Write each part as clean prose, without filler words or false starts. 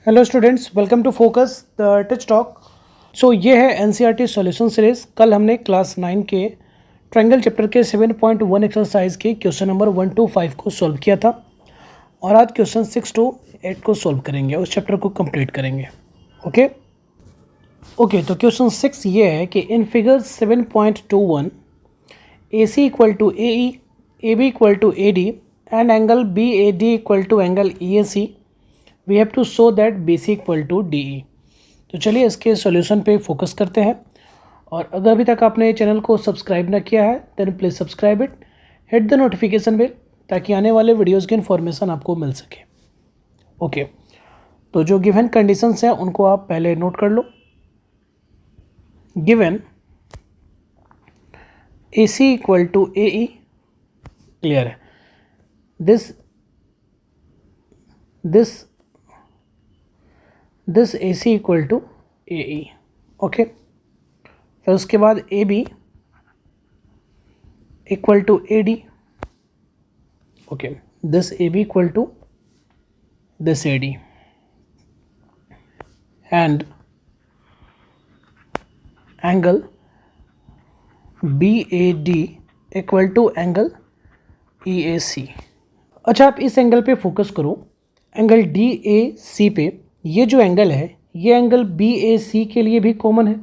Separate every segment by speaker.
Speaker 1: Hello students, welcome to focus the teach talk. So ये है NCERT solution series. कल हमने क्लास 9 के ट्रायंगल चैप्टर के 7.1 एक्सरसाइज के क्वेश्चन नंबर 1 to 5 को सॉल्व किया था और आज क्वेश्चन 6 to 8 को सॉल्व करेंगे, उस चैप्टर को कंप्लीट करेंगे। ओके, तो क्वेश्चन 6 ये है कि in figure 7.21 A C equal to A E, A B equal to A D and angle B A D equal to angle E A C, we have to show that B C equal to D E. तो चलिए इसके solution पे focus करते हैं। और अगर अभी तक आपने चैनल को सब्सक्राइब ना किया है then please subscribe it, hit the notification bell ताकि आने वाले वीडियोस की इन्फॉर्मेशन आपको मिल सके। ओके, तो जो गिवन कंडीशंस हैं उनको आप पहले नोट कर लो। Given A C equal to A E, clear है। This A C equal to A E, okay. फिर उसके बाद A B equal to A D, okay. This A B equal to this A D and angle B A D equal to angle E A C. अच्छा, आप इस angle पे focus करो, angle D A सी पे। ये जो angle है ये एंगल बी ए सी के लिए भी कॉमन है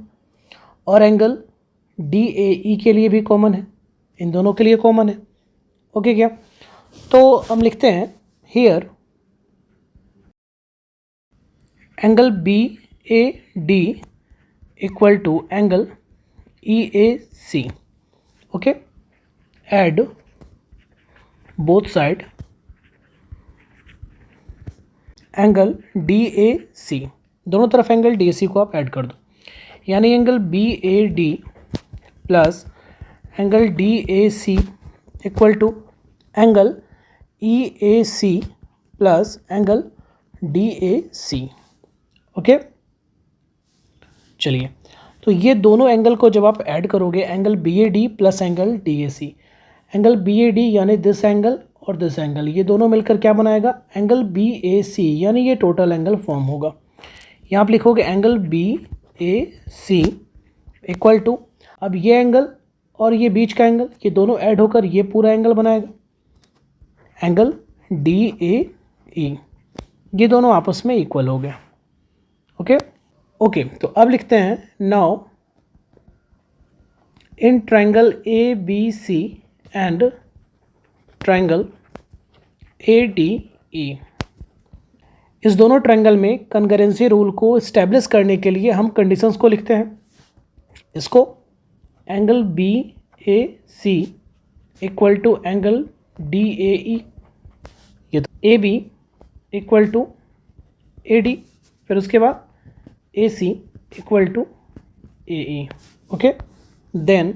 Speaker 1: और एंगल डी ए ई के लिए भी कॉमन है, इन दोनों के लिए कॉमन है। ओके क्या? तो हम लिखते हैं here angle B A D equal to angle E A C, okay. Add both side angle D A C, दोनों तरफ एंगल डी ए सी को आप ऐड कर दो, यानी angle B A D plus angle D A C equal to angle E A C plus angle D A C, okay. चलिए, तो ये दोनों एंगल को जब आप ऐड करोगे, angle B A D plus angle D A C, angle B A D यानी this angle और दिस एंगल, ये दोनों मिलकर क्या बनाएगा? एंगल बी ए सी, यानी ये टोटल एंगल फॉर्म होगा। यहाँ आप लिखोगे angle B A C equal to, अब ये एंगल और ये बीच का एंगल, ये दोनों ऐड होकर ये पूरा एंगल बनाएगा एंगल डी ए ई। ये दोनों आपस में इक्वल हो गया, ओके। तो अब लिखते हैं now in triangle A B C and triangle A D E, इस दोनों ट्रायंगल में कंकरेंसी रूल को इस्टेब्लिश करने के लिए हम कंडीशंस को लिखते हैं। इसको angle B A C equal to angle D A E, ये A B equal to A D, फिर उसके बाद A C equal to A E, okay. Then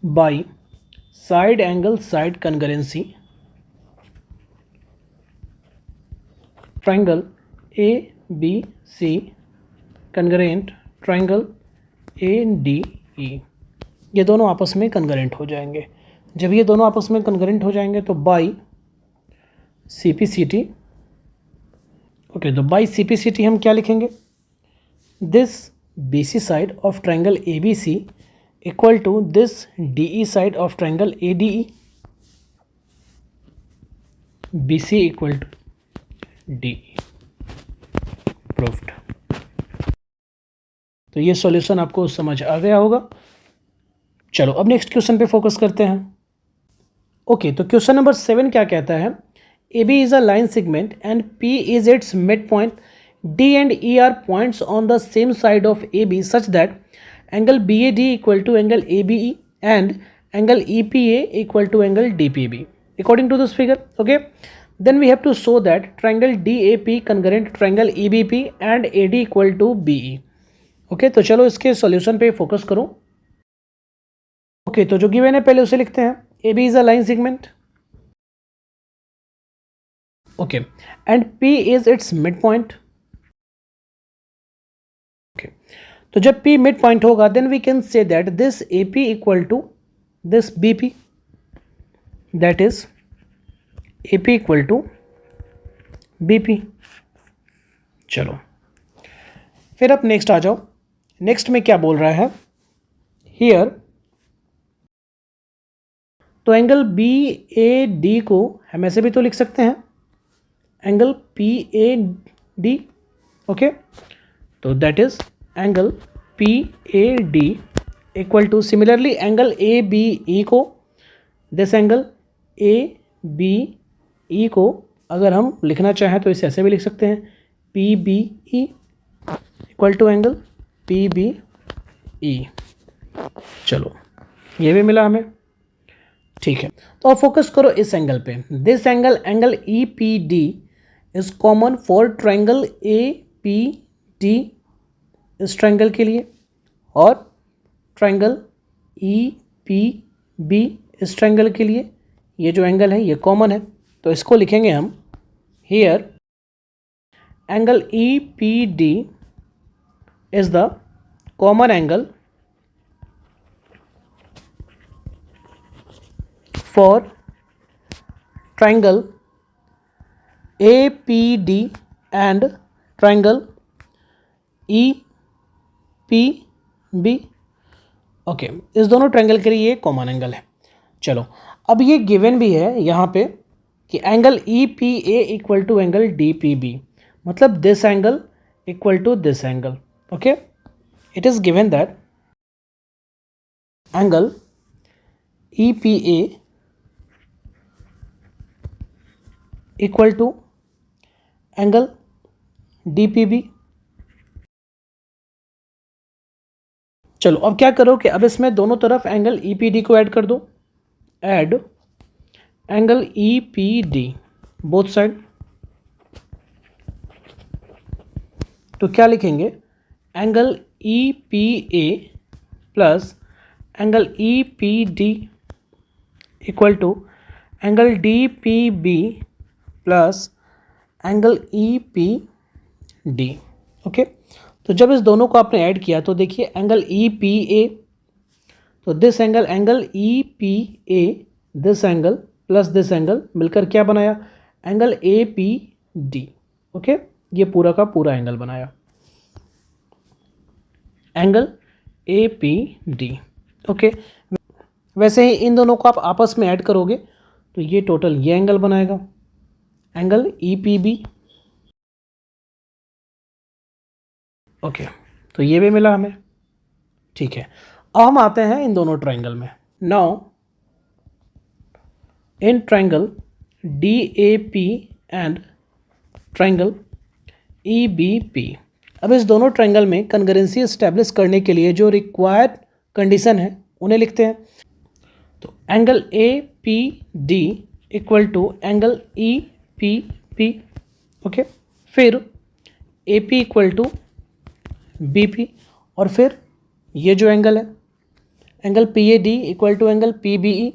Speaker 1: by side angle side congruency triangle A B C congruent triangle A D E, ये दोनों आपस में concurrent हो जाएंगे। जब ये दोनों आपस में कंकरेंट हो जाएंगे तो by C P C T, okay. तो by C P C T हम क्या लिखेंगे? This B C side of triangle A B C equal to this D E side of triangle A D E, B C equal to D E, proved. तो ये solution आपको समझ आ गया होगा। चलो अब नेक्स्ट क्वेश्चन पे फोकस करते हैं। ओके, तो क्वेश्चन नंबर 7 क्या कहता है? A B is a line segment and P is its mid point, D and E are points on the same side of A B such that angle BAD equal to angle ABE and angle EPA equal to angle DPB according to this figure, okay. Then we have to show that triangle DAP congruent triangle EBP and AD equal to BE, okay। तो चलो इसके solution पे focus करो। Okay, तो जो given है पहले उसे लिखते हैं। AB is a line segment, okay, and P is its midpoint, okay। तो जब P मिड पॉइंट होगा then we can say that this AP equal to this BP, that is AP equal to BP। चलो फिर अब next आ जाओ। Next में क्या बोल रहा है हियर, तो एंगल BAD को हम ऐसे भी तो लिख सकते हैं, एंगल PAD। ओके, तो that is angle PAD equal two similarly angle ABE को, दिस एंगल ABE को अगर हम लिखना चाहें तो इसे ऐसे भी लिख सकते हैं, PBE equal to angle PBE। चलो ये भी मिला हमें, ठीक है। तो अब फोकस करो इस एंगल पे। This angle EPD is common for triangle APD इस ट्रायंगल के लिए, और ट्रायंगल EPB इस ट्रायंगल के लिए। ये जो एंगल है ये कॉमन है, तो इसको लिखेंगे हम here angle EPD is the common angle for triangle APD and triangle EPB। Okay, इस दोनों ट्रायंगल के लिए ये कॉमन एंगल है। चलो अब ये गिवन भी है यहाँ पे कि angle EPA equal to angle DPB, मतलब this angle equal to this angle. Okay, it is given that angle EPA equal to angle DPB। चलो अब क्या करो कि अब इसमें दोनों तरफ एंगल EPD को ऐड कर दो, add angle EPD both side. तो क्या लिखेंगे, angle EPA plus angle EPD equal to angle DPB plus angle EPD। Okay, तो जब इस दोनों को आपने ऐड किया तो देखिए एंगल EPA, तो this angle EPA, this angle plus this angle मिलकर क्या बनाया, एंगल APD। ओके, ये पूरा का पूरा एंगल बनाया एंगल APD। ओके, वैसे ही इन दोनों को आप आपस में ऐड करोगे तो ये टोटल ये एंगल बनाएगा, एंगल EPB। ओके, तो ये भी मिला हमें, ठीक है। अब हम आते हैं इन दोनों ट्रायंगल में। Now in triangle DAP and triangle EBP, अब इस दोनों ट्रायंगल में कन्करेंसी एस्टेब्लिश करने के लिए जो रिक्वायर्ड कंडीशन है उन्हें लिखते हैं। तो angle APD equal to angle EPP। Okay, फिर AP इक्वल टू BP, और फिर ये जो एंगल है angle PAD equal to angle PBE,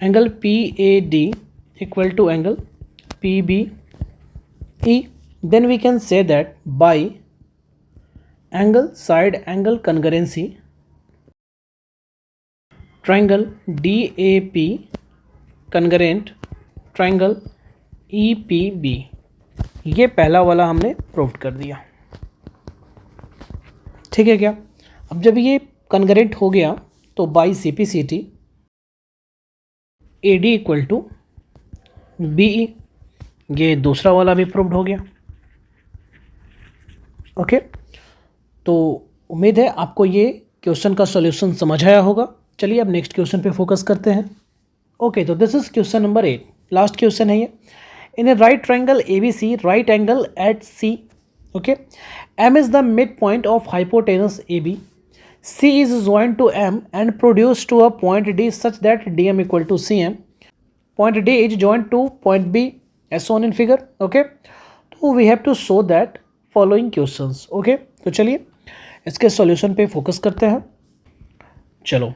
Speaker 1: angle PAD equal to angle PBE। Then we can say that by angle side angle congruency triangle DAP congruent triangle EPB। ये पहला वाला हमने prove कर दिया, ठीक है क्या। अब जब ये कन्करेंट हो गया तो by CPCT AD equal to BE, ये दूसरा वाला भी प्रूव्ड हो गया। ओके, तो उम्मीद है आपको ये क्वेश्चन का सॉल्यूशन समझ आया होगा। चलिए अब नेक्स्ट क्वेश्चन पे फोकस करते हैं। ओके, तो this is question number 8, last question है ये। In a right triangle ABC, right angle at C, okay, M is the midpoint of hypotenuse AB, C is joined to M and produced to a point D such that DM equal to CM, point D is joined to point B as shown in figure। okay, तो we have to show that following questions। okay, तो चलिए इसके solution पे focus करते हैं। चलो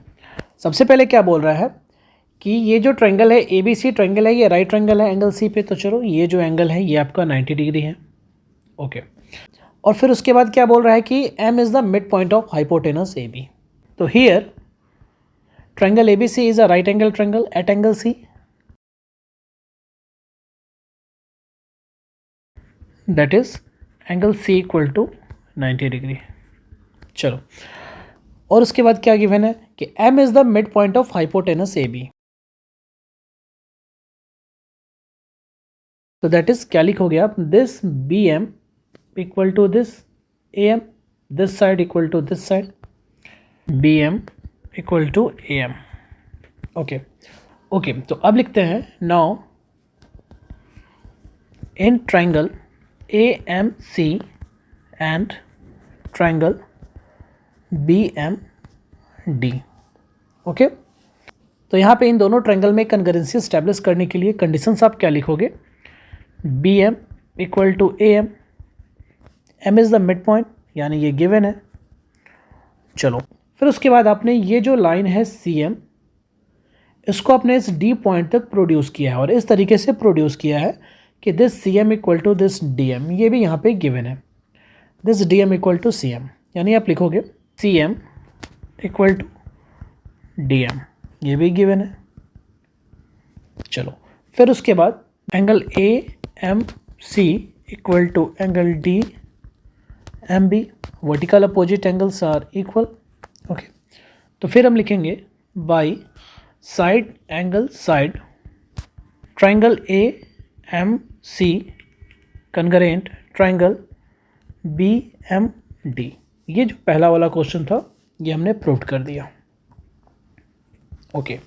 Speaker 1: सबसे पहले क्या बोल रहा है कि ये जो ट्रायंगल है ABC ट्रायंगल है, ये राइट ट्रायंगल है एंगल C पे, तो चलो ये जो एंगल है ये आपका 90 डिग्री है। ओके, और फिर उसके बाद क्या बोल रहा है कि M is the mid point of hypotenuse AB। तो here triangle ABC is a right angle triangle at angle C, that is angle C equal to 90 degree. चलो, और उसके बाद क्या गिवन है कि M is the mid point of hypotenuse A B. तो that is क्या लिखोगे आप, this B M equal to this A M, this side equal to this side, B M equal to A M. Okay okay, तो अब लिखते हैं now in triangle A M C and triangle B M D. Okay, तो यहाँ पे इन दोनों triangle में कन्करेंसी establish करने के लिए कंडीशंस आप क्या लिखोगे, B M equal to A M, M is the mid point यानी ये गिवन है। चलो, फिर उसके बाद आपने ये जो लाइन है सी एम, इसको आपने इस डी पॉइंट तक प्रोड्यूस किया है और इस तरीके से प्रोड्यूस किया है कि this C M equal to this D M, ये भी यहाँ पे गिवन है, this D M equal to C M, यानी आप लिखोगे C M equal to D M, ये भी गिवन है। चलो, फिर उसके बाद angle A M C equal to angle D M B, vertical opposite angles are equal. Okay, तो फिर हम लिखेंगे by side angle side triangle A M C कन्करेंट triangle B M D. ये जो पहला वाला क्वेश्चन था ये हमने प्रूव कर दिया। ओके,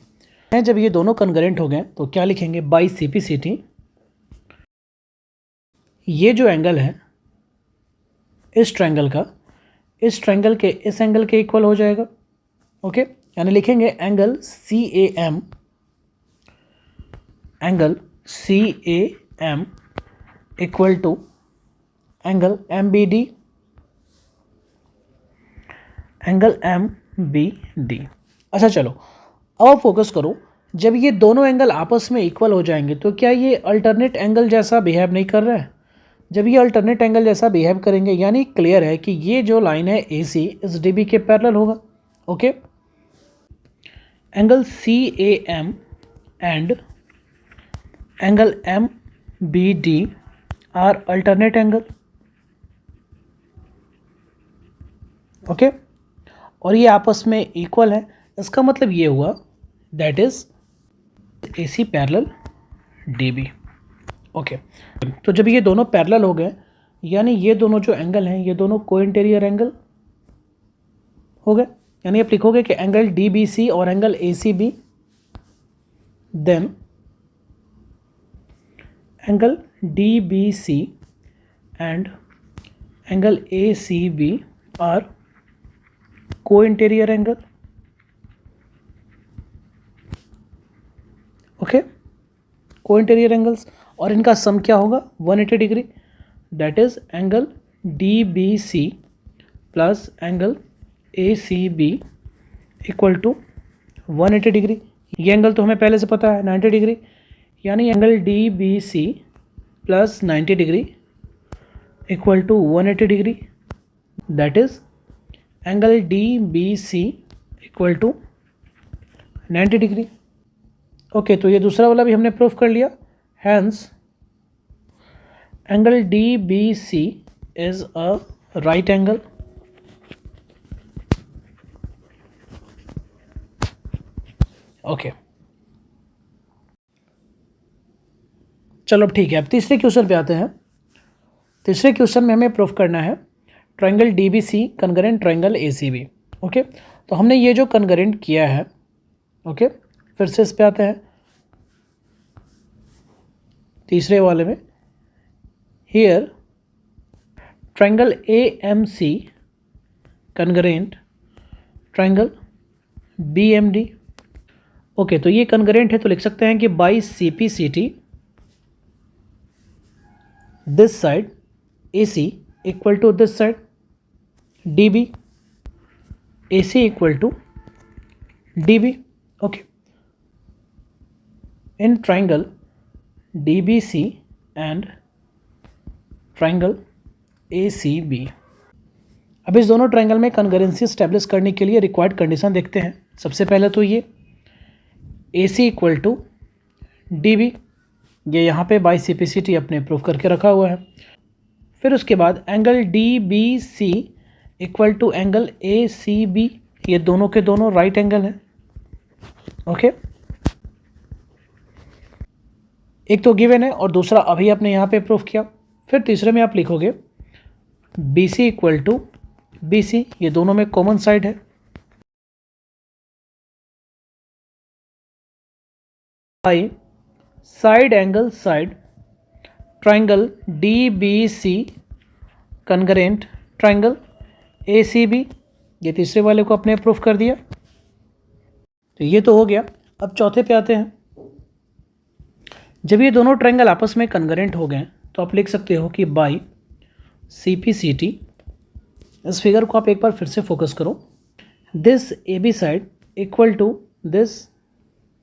Speaker 1: जब ये दोनों कन्करेंट हो गए तो क्या लिखेंगे, by C P C T, ये जो एंगल है इस ट्रायंगल का इस ट्रायंगल के इस एंगल के इक्वल हो जाएगा। ओके, यानी लिखेंगे angle C A M, angle C A M equal to angle M B D, angle M B D. अच्छा चलो, अब आप फोकस करो, जब ये दोनों एंगल आपस में इक्वल हो जाएंगे तो क्या ये अल्टरनेट एंगल जैसा बिहेव नहीं कर रहा है। जब ये अल्टरनेट एंगल जैसा बिहेव करेंगे यानी क्लियर है कि ये जो लाइन है ए सी इस डी बी के पैरेलल होगा। Okay, angle C A M and angle M B D are alternate angle. Okay, और ये आपस में इक्वल है, इसका मतलब ये हुआ that is A C parallel D B. Okay, तो जब ये दोनों पैरेलल हो गए यानी ये दोनों जो एंगल हैं ये दोनों को इंटीरियर एंगल हो गए, यानी आप लिखोगे कि एंगल डी बी सी और angle A C B, then angle D B C and angle A C B are co interior angle. Okay, co interior angles, और इनका सम क्या होगा 180 degree, that is angle D B C plus angle A C B equal to 180 degree. ये angle तो हमें पहले से पता है 90 डिग्री, यानी angle D B C plus 90 degree equal to 180 degree, that is angle D B C equal to 90 degree. Okay, तो ये दूसरा वाला भी हमने प्रूफ कर लिया, hence angle D B C is a right angle. Okay, चलो ठीक है, अब तीसरे क्वेश्चन पे आते हैं। तीसरे क्वेश्चन में हमें प्रूफ करना है triangle D B C congruent triangle A C B. Okay, तो हमने ये जो कन्करेंट किया है, ओके, फिर से इस पे आते हैं तीसरे वाले में, here triangle A M C congruent triangle B M D. Okay, तो ये कन्करेंट है तो लिख सकते हैं कि by C P C T this side A C equal to this side D B, A C equal to D B. Okay, in triangle D B C and triangle A C B. अब इस दोनों triangle में कन्करेंसी establish करने के लिए required condition देखते हैं। सबसे पहले तो ये A C equal to D B, ये यहाँ पे by C P C T अपने प्रूफ करके रखा हुआ है। फिर उसके बाद angle D B C equal to angle A C B, ये दोनों के दोनों राइट एंगल है। ओके, एक तो गिवन है और दूसरा अभी आपने यहाँ पे प्रूफ किया। फिर तीसरे में आप लिखोगे B C equal to B C, ये दोनों में कॉमन साइड है, by side angle side triangle D B C congruent triangle A C B, ये तीसरे वाले को आपने प्रूफ कर दिया। तो ये तो हो गया। अब चौथे पे आते हैं। जब ये दोनों ट्राइंगल आपस में कन्ग्रेंट हो गए तो आप लिख सकते हो कि by C P C T, इस फिगर को आप एक बार फिर से फोकस करो, this A B side equal to this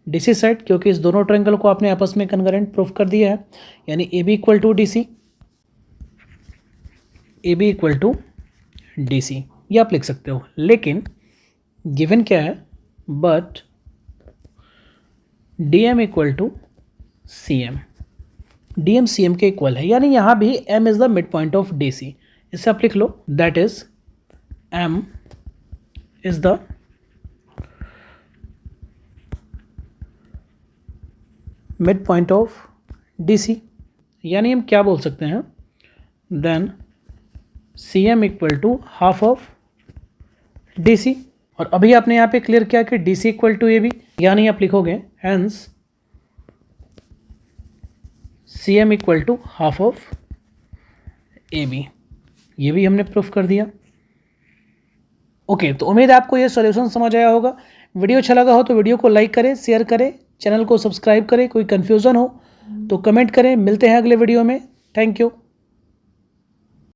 Speaker 1: D C side, क्योंकि इस दोनों ट्राइंगल को आपने आपस में कन्ग्रेंट प्रूफ कर दिया है, यानी A B equal to D C, A B equal to D C, ये आप लिख सकते हो। लेकिन गिवन क्या है, but D M equal to C M, D M C M के इक्वल है, यानी यहाँ भी M is the mid point of D C. इसे आप लिख लो, that is M is the mid point of D C, यानी हम क्या बोल सकते हैं, then C M equal to half of D C. और अभी आपने यहाँ पे क्लियर किया कि D C equal to A B, यानी आप लिखोगे hence C M equal to half of A B, ये भी हमने प्रूफ कर दिया। ओके, तो उम्मीद है आपको ये सॉल्यूशन समझ आया होगा। वीडियो अच्छा लगा हो तो वीडियो को लाइक करें, शेयर करें, चैनल को सब्सक्राइब करें। कोई कन्फ्यूज़न हो तो कमेंट करें। मिलते हैं अगले वीडियो में। Thank you.